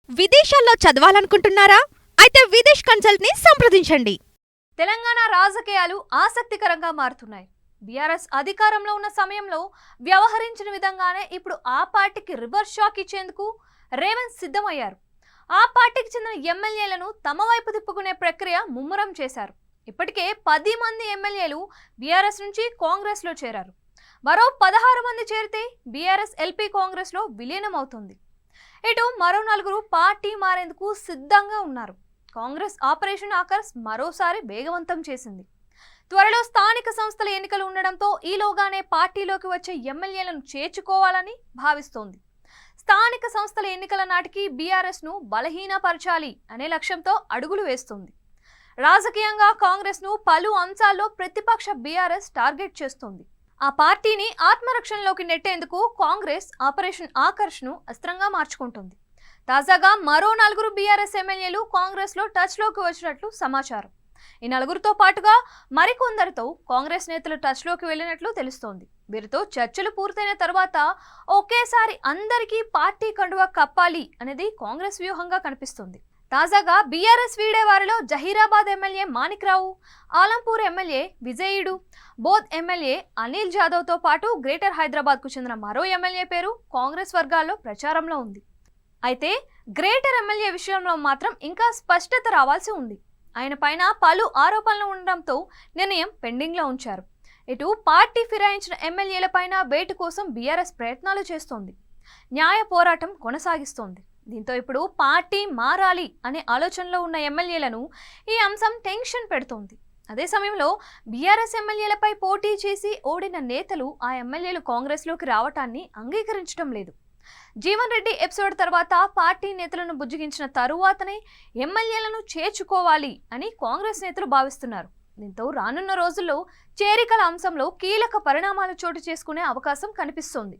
విదేశాల్లో చదవాలనుకుంటున్నారా? అయితే విదేశ్ కన్సల్ట్ ని సంప్రదించండి. తెలంగాణ రాజకీయాలు ఆసక్తికరంగా మారుతున్నాయి. బీఆర్ఎస్ అధికారంలో ఉన్న సమయంలో వ్యవహరించిన విధంగానే ఇప్పుడు ఆ పార్టీకి రివర్స్ షాక్ ఇచ్చేందుకు రేవంత్ సిద్ధమయ్యారు. ఆ పార్టీకి చెందిన ఎమ్మెల్యేలను తమ వైపు తిప్పుకునే ప్రక్రియ ముమ్మరం చేశారు. ఇప్పటికే 10 మంది ఎమ్మెల్యేలు బీఆర్ఎస్ నుంచి కాంగ్రెస్ లో చేరారు. మరో 16 మంది చేరితే బీఆర్ఎస్ ఎల్పీ కాంగ్రెస్ లో విలీనం అవుతుంది. ఇటు మరో 4 పార్టీ మారేందుకు సిద్ధంగా ఉన్నారు. కాంగ్రెస్ ఆపరేషన్ ఆకర్ష్ మరోసారి వేగవంతం చేసింది. త్వరలో స్థానిక సంస్థల ఎన్నికలు ఉండడంతో ఈలోగానే పార్టీలోకి వచ్చే ఎమ్మెల్యేలను చేర్చుకోవాలని భావిస్తోంది. స్థానిక సంస్థల ఎన్నికల నాటికి బీఆర్ఎస్ ను బలహీనపరచాలి అనే లక్ష్యంతో అడుగులు వేస్తుంది. రాజకీయంగా కాంగ్రెస్ ను పలు అంశాల్లో ప్రతిపక్ష బీఆర్ఎస్ టార్గెట్ చేస్తుంది. ఆ పార్టీని ఆత్మరక్షణలోకి నెట్టేందుకు కాంగ్రెస్ ఆపరేషన్ ఆకర్ష్ ను అస్త్రంగా మార్చుకుంటుంది. తాజాగా మరో 4 బీఆర్ఎస్ ఎమ్మెల్యేలు కాంగ్రెస్ లో టచ్ లోకి వచ్చినట్లు సమాచారం. ఈ 4తో పాటుగా మరికొందరితో కాంగ్రెస్ నేతలు టచ్ లోకి వెళ్లినట్లు తెలుస్తోంది. వీరితో చర్చలు పూర్తయిన తర్వాత ఒకేసారి అందరికీ పార్టీ కండువా కప్పాలి అనేది కాంగ్రెస్ వ్యూహంగా కనిపిస్తుంది. తాజాగా బీఆర్ఎస్ వీడే వారిలో జహీరాబాద్ ఎమ్మెల్యే మాణిక్ రావు, ఆలంపూర్ ఎమ్మెల్యే విజయుడు, బోధ్ ఎమ్మెల్యే అనిల్ జాదవ్ తో పాటు గ్రేటర్ హైదరాబాద్ కు చెందిన మరో ఎమ్మెల్యే పేరు కాంగ్రెస్ వర్గాల్లో ప్రచారంలో ఉంది. అయితే గ్రేటర్ ఎమ్మెల్యే విషయంలో మాత్రం ఇంకా స్పష్టత రావాల్సి ఉంది. ఆయన పైన పలు ఆరోపణలు ఉండడంతో నిర్ణయం పెండింగ్ లో ఉంచారు. ఇటు పార్టీ ఫిరాయించిన ఎమ్మెల్యేల పైన వేటు కోసం బీఆర్ఎస్ ప్రయత్నాలు చేస్తోంది. న్యాయ పోరాటం కొనసాగిస్తోంది. దీంతో ఇప్పుడు పార్టీ మారాలి అనే ఆలోచనలో ఉన్న ఎమ్మెల్యేలను ఈ అంశం టెన్షన్ పెడుతోంది. అదే సమయంలో బీఆర్ఎస్ ఎమ్మెల్యేలపై పోటీ చేసి ఓడిన నేతలు ఆ ఎమ్మెల్యేలు కాంగ్రెస్ లోకి రావటాన్ని అంగీకరించడం లేదు. జీవన్ రెడ్డి ఎపిసోడ్ తర్వాత పార్టీ నేతలను బుజ్జగించిన తరువాతనే ఎమ్మెల్యేలను చేర్చుకోవాలి అని కాంగ్రెస్ నేతలు భావిస్తున్నారు. దీంతో రానున్న రోజుల్లో చేరికల అంశంలో కీలక పరిణామాలు చోటు చేసుకునే అవకాశం కనిపిస్తోంది.